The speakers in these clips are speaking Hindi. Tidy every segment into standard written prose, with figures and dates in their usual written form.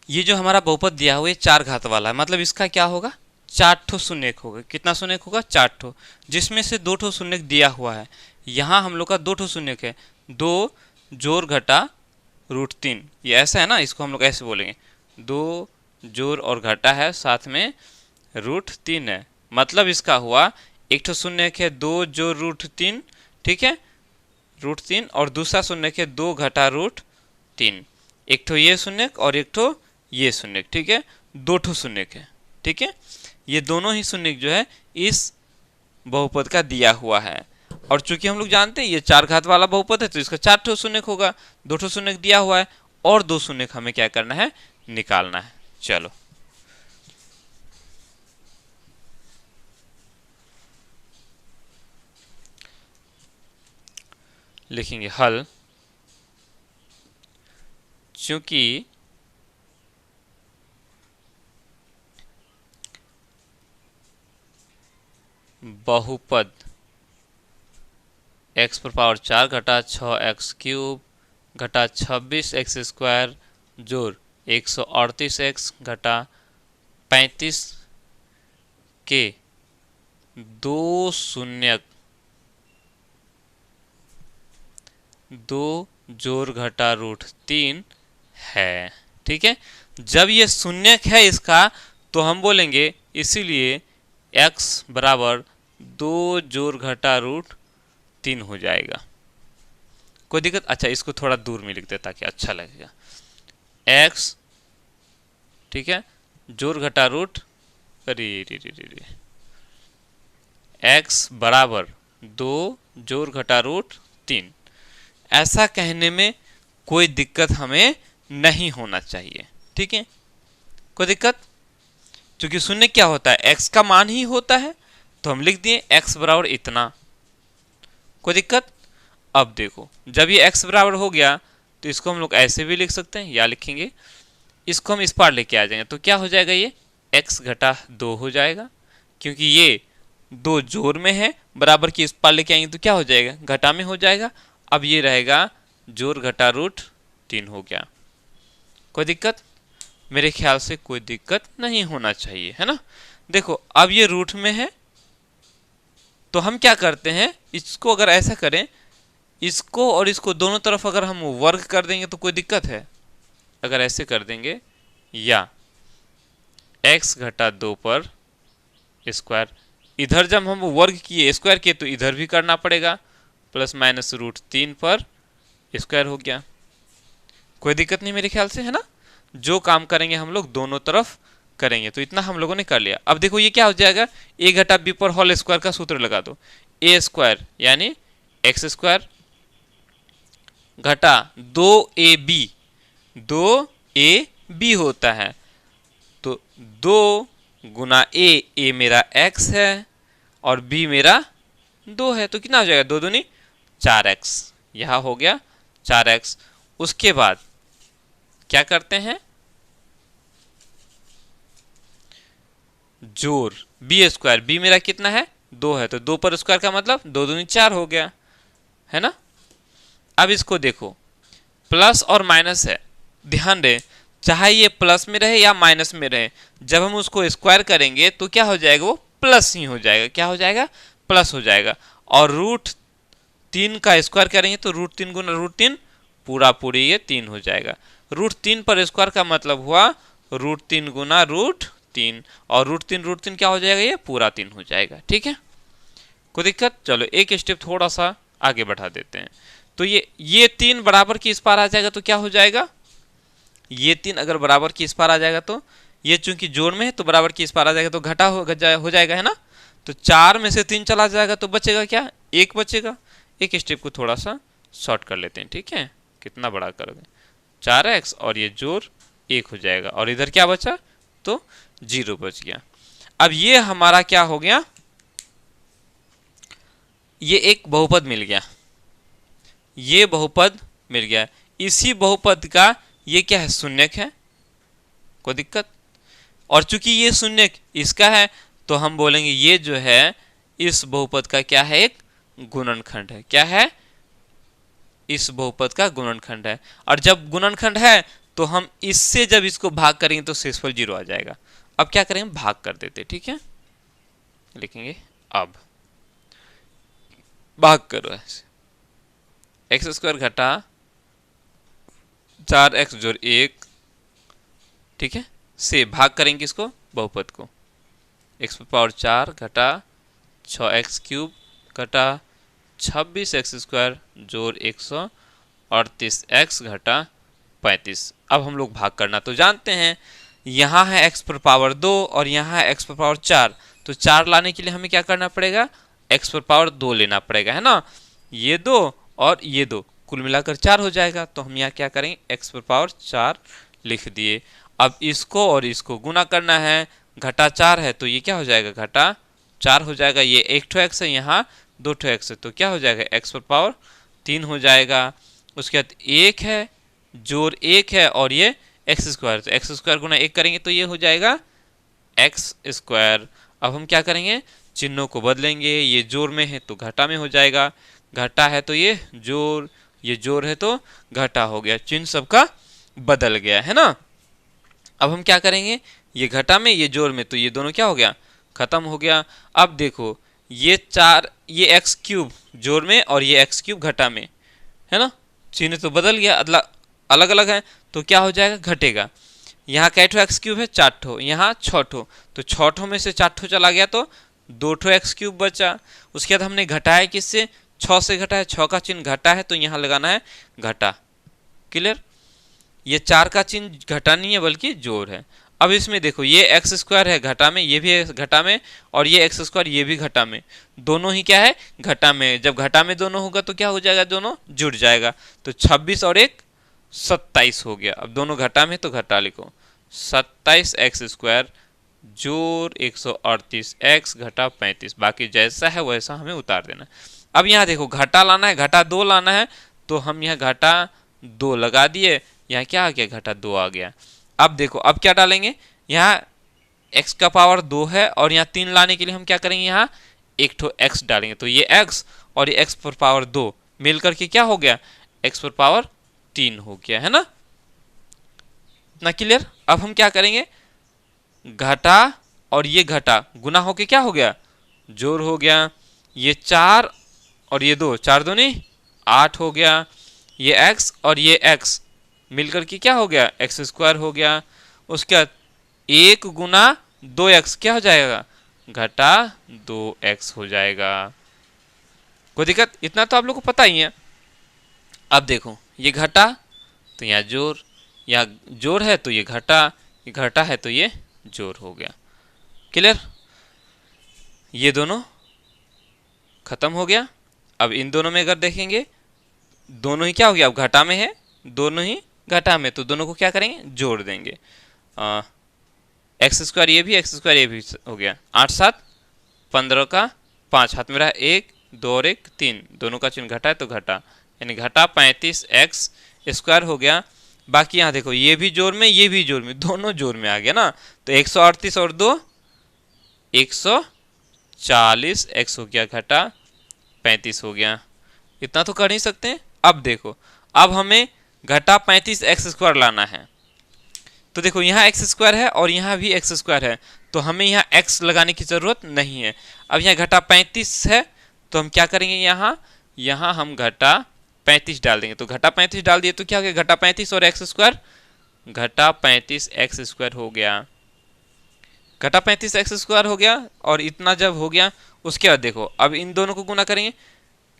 ये जो हमारा बहुपद दिया हुआ है 4 घात वाला है, मतलब इसका क्या होगा, 4 ठो शून्य होगा। कितना शून्य होगा, 4 ठो, जिसमें से 2 ठो शून्य दिया हुआ है। यहाँ हम लोग का 2 ठो शून्य है, 2 जोड़ घटा √3, ये ऐसा है ना, इसको हम लोग ऐसे बोलेंगे, 2 जोड़ और घटा है, साथ में √3 है। मतलब इसका हुआ एक ठो शून्य है 2 जोड़ √3, ठीक है, √3, और दूसरा शून्य है 2 घटा √3, एक ठो ये शून्य और एक ठो ये शून्य, ठीक है, 2 ठो शून्य है, ठीक है। ये दोनों ही शून्य जो है इस बहुपद का दिया हुआ है। और चूंकि हम लोग जानते हैं ये 4 घात वाला बहुपद है, तो इसका 4 ठो शून्य होगा, 2 ठो शून्य दिया हुआ है, और 2 शून्य हमें क्या करना है, निकालना है। चलो लिखेंगे हल। चूंकि बहुपद x पर पावर 4 घटा 6x³ घटा 26x² जोड़ 138x घटा 35 के दो शून्य 2 जोड़ घटा √3 है, ठीक है। जब ये शून्य है इसका, तो हम बोलेंगे इसीलिए x बराबर 2 जोड़ घटा √3 हो जाएगा। कोई दिक्कत, अच्छा इसको थोड़ा दूर में लिख दे ताकि अच्छा लगेगा। x, ठीक है, जोड़ घटा रूट, अरे रे रे रे रे, x बराबर 2 जोड़ घटा √3। ऐसा कहने में कोई दिक्कत हमें नहीं होना चाहिए, ठीक है, कोई दिक्कत। क्योंकि शून्य क्या होता है, x का मान ही होता है, तो हम लिख दिए x बराबर इतना, कोई दिक्कत। अब देखो जब ये x बराबर हो गया, तो इसको हम लोग ऐसे भी लिख सकते हैं, या लिखेंगे इसको हम इस पार लेके आ जाएंगे, तो क्या हो जाएगा, ये x घटा 2 हो जाएगा, क्योंकि ये 2 जोड़ में है, बराबर की इस पार लेके आएंगे तो क्या हो जाएगा, घटा में हो जाएगा। अब ये रहेगा जोड़ घटा √3 हो गया। कोई दिक्कत, मेरे ख्याल से कोई दिक्कत नहीं होना चाहिए, है ना। देखो अब ये रूट में है, तो हम क्या करते हैं, इसको अगर ऐसा करें, इसको और इसको दोनों तरफ अगर हम वर्ग कर देंगे तो कोई दिक्कत है। अगर ऐसे कर देंगे, या x घटा 2 पर स्क्वायर, इधर जब हम वर्ग किए स्क्वायर किए तो इधर भी करना पड़ेगा, प्लस माइनस √3 पर स्क्वायर हो गया। कोई दिक्कत नहीं मेरे ख्याल से, है ना। जो काम करेंगे हम लोग दोनों तरफ करेंगे, तो इतना हम लोगों ने कर लिया। अब देखो ये क्या हो जाएगा, a घटा b पर होल स्क्वायर का सूत्र लगा दो, a² यानी x² घटा 2ab, 2ab होता है, तो 2 गुना a मेरा x है और b मेरा 2 है, तो कितना हो जाएगा, 2 दूनी 4x, यह हो गया 4x। उसके बाद क्या करते हैं, जोड़ b², b मेरा कितना है, 2 है, तो 2 पर स्क्वायर का मतलब 2 दूनी 4 हो गया, है ना। अब इसको देखो, प्लस और माइनस है, ध्यान दें, चाहे ये प्लस में रहे या माइनस में रहे, जब हम उसको स्क्वायर करेंगे तो क्या हो जाएगा, वो प्लस ही हो जाएगा, क्या हो जाएगा, प्लस हो जाएगा। और √3 का स्क्वायर करेंगे तो √3 गुना √3 पूरा पूरी ये 3 हो जाएगा। √3 पर स्क्वायर का मतलब हुआ √3 गुना √3, और √3 क्या हो जाएगा, ये पूरा 3 हो जाएगा, ठीक है, कोई दिक्कत। चलो एक स्टेप थोड़ा सा आगे बढ़ा देते हैं, तो ये 3 बराबर की इस पार आ जाएगा तो क्या हो जाएगा, ये 3 अगर बराबर की इस पार आ जाएगा, तो ये चूंकि जोड़ में है तो बराबर की इस पार आ जाएगा, तो घटा हो जाएगा, है ना। तो 4 में से 3 चला जाएगा, तो बचेगा क्या, 1 बचेगा। एक स्टेप को थोड़ा सा शॉर्ट कर लेते हैं, ठीक है, कितना बड़ा करोगे, 4x और ये जोड़ 1 हो जाएगा, और इधर क्या बचा, तो 0 बच गया। अब ये हमारा क्या हो गया, ये एक बहुपद मिल गया, ये बहुपद मिल गया। इसी बहुपद का ये क्या है, शून्यक है, कोई दिक्कत। और चूंकि ये शून्यक इसका है, तो हम बोलेंगे ये जो है इस बहुपद का क्या है, एक गुणनखंड है, क्या है, इस बहुपद का गुणनखंड है। और जब गुणनखंड है तो हम इससे जब इसको भाग करेंगे तो शेषफल 0 आ जाएगा। अब क्या करेंगे, भाग कर देते, ठीक है, लिखेंगे अब भाग करो ऐसे, एक्स स्क्वायर घटा 4x जोड़ 1, ठीक है, से भाग करेंगे इसको बहुपद को, x पर पावर 4 घटा 6x क्यूब घटा 26x स्क्वायर जोड़ 138x घटा 35। अब हम लोग भाग करना तो जानते हैं, यहाँ है x पर पावर 2 और यहाँ है x पर पावर 4, तो 4 लाने के लिए हमें क्या करना पड़ेगा, x पर पावर 2 लेना पड़ेगा, है ना, ये 2 और ये 2 कुल मिलाकर 4 हो जाएगा। तो हम यहाँ क्या करेंगे, x पर पावर 4 लिख दिए। अब इसको और इसको गुना करना है, घटा 4 है तो ये क्या हो जाएगा, घटा 4 हो जाएगा, ये एक ठो x है, यहाँ 2 ठो x है, तो क्या हो जाएगा, x पर पावर 3 हो जाएगा। उसके बाद 1 है जोड़ 1 है और ये एक्स स्क्वायर, तो एक्स स्क्वायर गुना 1 करेंगे तो ये हो जाएगा एक्स स्क्वायर। अब हम क्या करेंगे, चिन्हों को बदलेंगे, ये जोड़ में है तो घटा में हो जाएगा, घटा है तो ये जोड़, ये जोड़ है तो घटा हो गया, चिन्ह सबका बदल गया, है ना। अब हम क्या करेंगे, ये घटा में ये जोड़ में, तो ये दोनों क्या हो गया, खत्म हो गया। अब देखो ये 4, ये एक्स क्यूब जोड़ में और ये एक्स क्यूब घटा में, है ना, चिन्ह तो बदल गया, अलग अलग है, तो क्या हो जाएगा, घटेगा। यहाँ कै ठो एक्स क्यूब है, 4 ठो, यहाँ 6 ठो, तो 6 ठो में से 4 ठो चला गया तो 2 ठो एक्स क्यूब बचा। उसके बाद हमने घटाया किससे, 6 से घटाया, 6 का चिन्ह घटा है तो यहाँ लगाना है घटा, क्लियर। ये 4 का चिन्ह घटा नहीं है बल्कि जोड़ है। अब इसमें देखो ये एक्स स्क्वायर है घटा में, ये भी है घटा में, और ये एक्स स्क्वायर ये भी घटा में, दोनों ही क्या है, घटा में। जब घटा में दोनों होगा तो क्या हो जाएगा, दोनों जुड़ जाएगा, तो 26 और 1 27 हो गया। अब दोनों घटा में तो घटा लिखो, 27 एक्स स्क्वायर जोड़ 138 एक्स घटा 35, बाकी जैसा है वैसा हमें उतार देना। अब यहाँ देखो घटा लाना है, घटा 2 लाना है, तो हम यहाँ घटा 2 लगा दिए, यहाँ क्या आ गया, घटा 2 आ गया। अब देखो अब क्या डालेंगे, यहाँ x का पावर 2 है और यहाँ 3 लाने के लिए हम क्या करेंगे, यहाँ एक ठो x डालेंगे, तो ये x और ये x पर पावर 2 मिलकर के क्या हो गया, x पर पावर 3 हो गया, है ना, इतना क्लियर। अब हम क्या करेंगे, घटा और ये घटा गुना होके क्या हो गया, जोड़ हो गया, ये 4 और ये 2, 4 दूनी 8 हो गया, ये x और ये x मिलकर के क्या हो गया, एक्स स्क्वायर हो गया। उसके बाद 1 गुना 2x क्या हो जाएगा, घटा 2x हो जाएगा। कोई दिक्कत, इतना तो आप लोग को पता ही है। अब देखो ये घटा तो यहाँ जोड़, यहाँ जोड़ है तो ये घटा है तो ये जोड़ हो गया, क्लियर। ये दोनों खत्म हो गया। अब इन दोनों में अगर देखेंगे, दोनों ही क्या हो गया, अब घटा में है, दोनों ही घटा में, तो दोनों को क्या करेंगे, जोड़ देंगे, एक्स स्क्वायर ये भी, एक्स स्क्वायर ये भी हो गया, 8 7 15 का 5, हाथ में रहा 1 2 और 1 3, दोनों का चिन्ह घटा है तो घटा, यानी घटा 35 एक्स स्क्वायर हो गया। बाकी यहाँ देखो ये भी जोड़ में, ये भी जोड़ में, दोनों जोड़ में आ गया ना, तो 138 और 2 140 एक्स हो गया, घटा 35 हो गया। इतना तो कर ही सकते हैं। अब देखो अब हमें घटा 35 एक्स स्क्वायर लाना है, तो देखो यहाँ एक्स स्क्वायर है और यहाँ भी एक्स स्क्वायर है, तो हमें यहाँ एक्स लगाने की जरूरत नहीं है। अब यहाँ घटा 35 है तो हम क्या करेंगे, यहाँ हम घटा 35 डाल देंगे, तो घटा 35 डाल दिए तो क्या हो गया, घटा 35 और एक्स स्क्वायर, घटा 35 एक्स स्क्वायर हो गया, घटा 35 एक्स स्क्वायर हो गया। और इतना जब हो गया उसके बाद देखो अब इन दोनों को गुना करेंगे,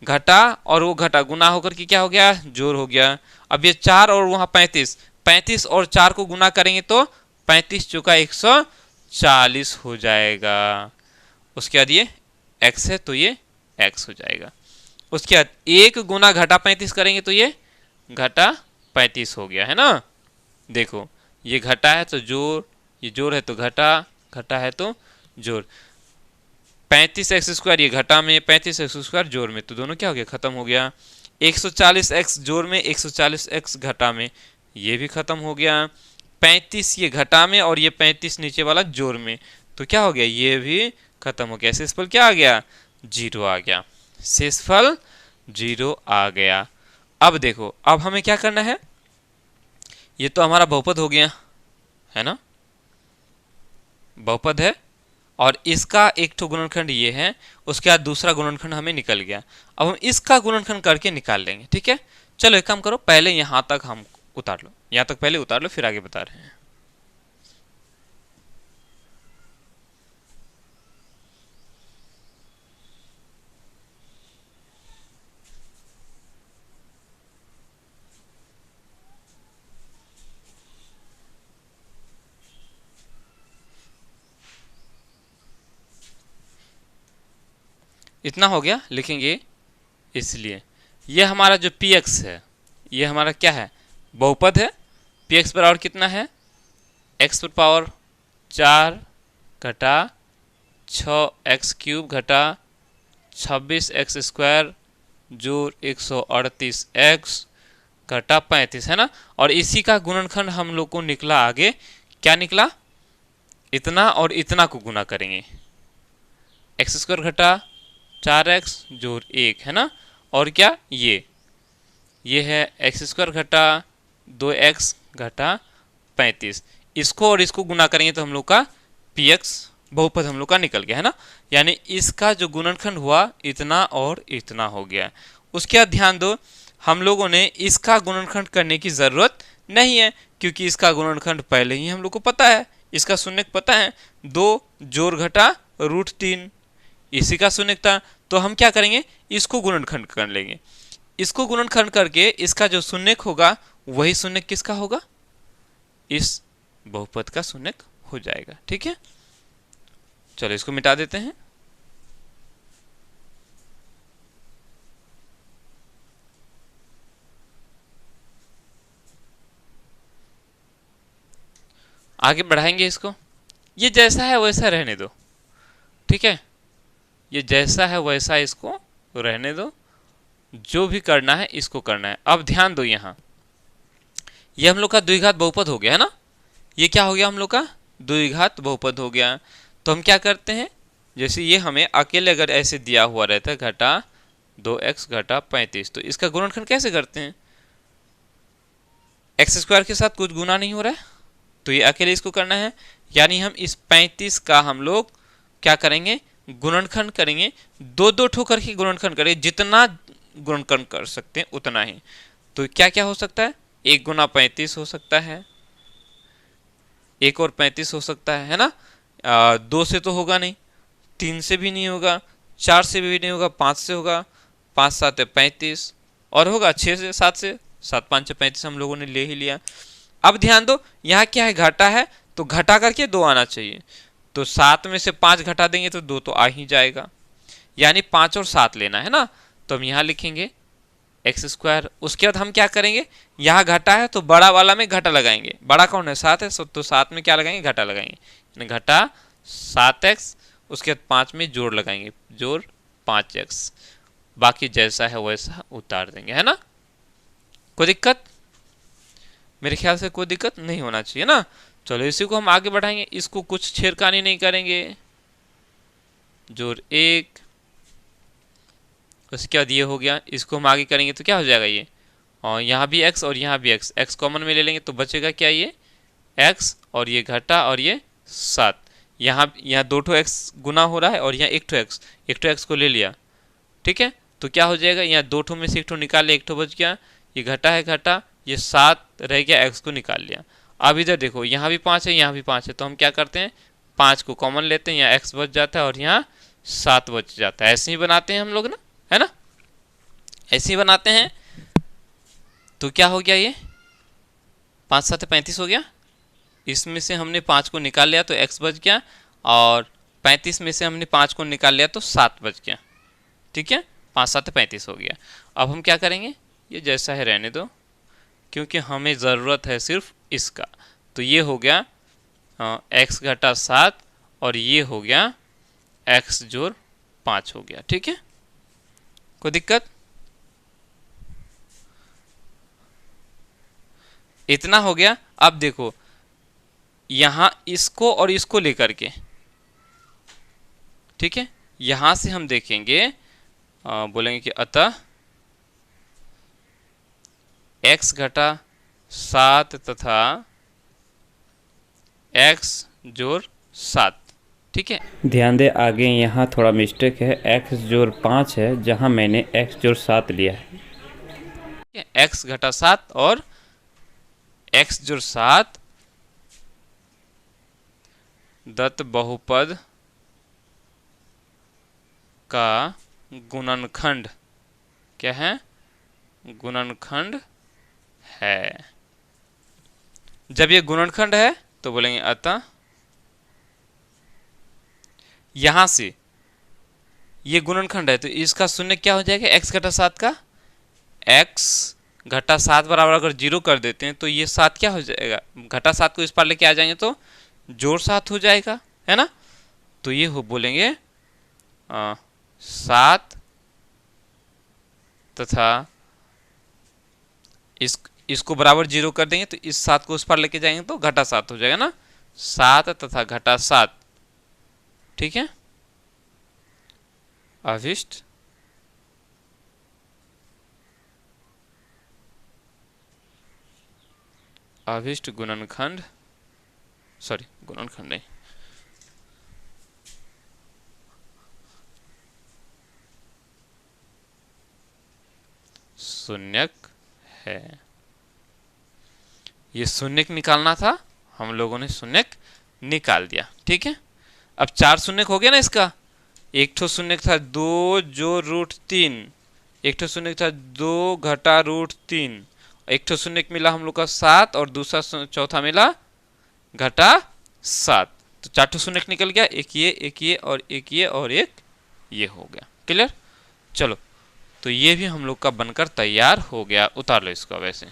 घटा और वो घटा गुना होकर के क्या हो गया, जोड़ हो गया। अब ये 4 और वहाँ 35 और 4 को गुना करेंगे तो 35 चौका 140 हो जाएगा। उसके बाद ये x है तो ये x हो जाएगा। उसके बाद 1 गुना घटा 35 करेंगे तो ये घटा 35 हो गया, है ना। देखो ये घटा है तो जोड़, ये जोड़ है तो घटा है तो जोड़, 35 एक्स स्क्वायर ये घटा में, 35 एक्स स्क्वायर जोड़ में, तो दोनों क्या हो गया, खत्म हो गया। 140 एक्स जोड़ में, 140 एक्स घटा में, ये भी खत्म हो गया। 35 ये घटा में और ये 35 नीचे वाला जोड़ में, तो क्या हो गया, ये भी खत्म हो गया। शेषफल क्या आ गया, 0 आ गया, शेषफल 0 आ गया। अब देखो अब हमें क्या करना है, ये तो हमारा बहुपद हो गया, है ना, बहुपद है। और इसका एक ठो गुणनखंड ये है, उसके बाद दूसरा गुणनखंड हमें निकल गया। अब हम इसका गुणनखंड करके निकाल लेंगे, ठीक है। चलो एक काम करो, पहले यहां तक हम उतार लो, यहां तक पहले उतार लो, फिर आगे बता रहे हैं। इतना हो गया, लिखेंगे। इसलिए ये हमारा जो पी एक्स है, ये हमारा क्या है, बहुपद है। पी एक्स बराबर कितना है, एक्स पर पावर 4 घटा 6x³ घटा 26x² जोड़ 138x घटा 35, है ना। और इसी का गुणनखंड हम लोग को निकला आगे, क्या निकला, इतना और इतना को गुना करेंगे, x² घटा 4x जोड़ 1, है ना। और क्या, ये है x² घटा 2x घटा 35, इसको और इसको गुना करेंगे तो हम लोग का px बहुपद हम लोग का निकल गया, है ना। यानी इसका जो गुणनखंड हुआ इतना और इतना हो गया। उसके बाद ध्यान दो, हम लोगों ने इसका गुणनखंड करने की जरूरत नहीं है, क्योंकि इसका गुणनखंड पहले ही हम लोग को पता है, इसका शून्यक पता है, 2 जोड़ घटा √3, इसी का शून्यक था। तो हम क्या करेंगे, इसको गुणनखंड कर लेंगे। इसको गुणनखंड करके इसका जो शून्यक होगा वही शून्यक किसका होगा, इस बहुपद का शून्यक हो जाएगा, ठीक है। चलो इसको मिटा देते हैं। आगे बढ़ाएंगे इसको, ये जैसा है वैसा रहने दो, ठीक है, ये जैसा है वैसा इसको रहने दो, जो भी करना है इसको करना है। अब ध्यान दो, यहाँ ये हम लोग का द्विघात बहुपद हो गया, है ना, ये क्या हो गया, हम लोग का द्विघात बहुपद हो गया। तो हम क्या करते हैं, जैसे ये हमें अकेले अगर ऐसे दिया हुआ रहता है घटा 2x घटा 35, तो इसका गुणनखंड कैसे करते हैं, x² के साथ कुछ गुना नहीं हो रहा है, तो ये अकेले इसको करना है। यानी हम इस 35 का हम लोग क्या करेंगे, गुणनखंड करेंगे, दो ठो करके गुणनखंड करेंगे, जितना गुणनखंड कर सकते हैं उतना ही। तो क्या क्या हो सकता है, 1 गुना 35 हो सकता है, 1 और 35 हो सकता है ना। 2 से तो होगा नहीं, 3 से भी नहीं होगा, 4 से भी नहीं होगा, 5 से होगा, 5 7 35, और होगा 6 से, 7 से, 7 5 35 हम लोगों ने ले ही लिया। अब ध्यान दो, यहाँ क्या है, घटा है, तो घटा करके 2 आना चाहिए, तो 7 में से 5 घटा देंगे तो 2 तो आ ही जाएगा, यानी 5 और 7 लेना है ना। तो हम यहाँ लिखेंगे x²। उसके बाद हम क्या करेंगे, यहाँ घटा है तो बड़ा वाला में घटा लगाएंगे, बड़ा कौन है, 7 है, तो 7 में क्या लगाएंगे, घटा लगाएंगे, घटा 7x, उसके बाद 5 में जोड़ लगाएंगे, जोड़ 5x, बाकी जैसा है वैसा उतार देंगे, है ना। कोई दिक्कत, मेरे ख्याल से कोई दिक्कत नहीं होना चाहिए ना। चलो इसी को हम आगे बढ़ाएंगे, इसको कुछ छेड़खानी नहीं करेंगे, जोड़ 1, उसके बाद ये हो गया, इसको हम आगे करेंगे तो क्या हो जाएगा ये, और यहाँ भी x और यहाँ भी x कॉमन में ले लेंगे तो बचेगा क्या, ये x और ये घटा और ये 7, यहाँ 2 ठो x गुना हो रहा है और यहाँ 1 ठो x को ले लिया, ठीक है। तो क्या हो जाएगा, यहाँ 2 ठो में से 1 ठो निकाल लिया, 1 ठो बच गया, ये घटा है घटा, ये 7 रह गया, x को निकाल लिया। अब इधर देखो, यहाँ भी 5 है, यहाँ भी 5 है, तो हम क्या करते हैं, 5 को कॉमन लेते हैं, यहाँ x बच जाता है और यहाँ 7 बच जाता है। ऐसे ही बनाते हैं हम लोग ना, है ना, ऐसे ही बनाते हैं। तो क्या हो गया, ये 5 7 35 हो गया, इसमें से हमने 5 को निकाल लिया तो x बच गया, और 35 में से हमने 5 को निकाल लिया तो 7 बच गया, ठीक है, 5 7 35 हो गया। अब हम क्या करेंगे, ये जैसा है रहने दो, क्योंकि हमें ज़रूरत है सिर्फ इसका। तो ये हो गया x घटा 7 और ये हो गया x जोड़ 5 हो गया, ठीक है, कोई दिक्कत, इतना हो गया। अब देखो यहाँ इसको और इसको लेकर के, ठीक है, यहां से हम देखेंगे, बोलेंगे कि अतः x घटा 7 तथा x जोड़ 7। ठीक है, ध्यान दे आगे यहाँ थोड़ा मिस्टेक है, x जोड़ 5 है जहाँ मैंने x जोड़ 7 लिया है। x घटा 7 और x जोड़ 7 दत्त बहुपद का गुणनखंड क्या है? गुणनखंड है। जब ये गुणनखंड है तो बोलेंगे अतः यहां से ये गुणनखंड है तो इसका शून्य क्या हो जाएगा? x घटा 7 का x घटा 7 बराबर अगर 0 कर देते हैं तो ये 7 क्या हो जाएगा? घटा 7 को इस पार लेके आ जाएंगे तो जोड़ 7 हो जाएगा, है ना? तो ये हो बोलेंगे 7 तथा इसको बराबर 0 कर देंगे तो इस 7 को उस पार लेके जाएंगे तो घटा 7 हो जाएगा ना। 7 तथा घटा 7, ठीक है। अभिष्ट अभिष्ट गुणनखंड, सॉरी गुणनखंड नहीं, शून्यक है। ये शून्यक निकालना था, हम लोगों ने शून्यक निकाल दिया। ठीक है, अब 4 शून्यक हो गया ना इसका। एक ठो शून्यक था 2 जोड़ रूट 3, एक ठो शून्यक था 2 घटा रूट 3, एक ठो शून्यक मिला हम लोग का 7 और दूसरा चौथा मिला घटा 7। तो 4 ठो शून्यक निकल गया, एक ये और एक ये और एक ये हो गया। क्लियर? चलो, तो ये भी हम लोग का बनकर तैयार हो गया। उतार लो इसको वैसे।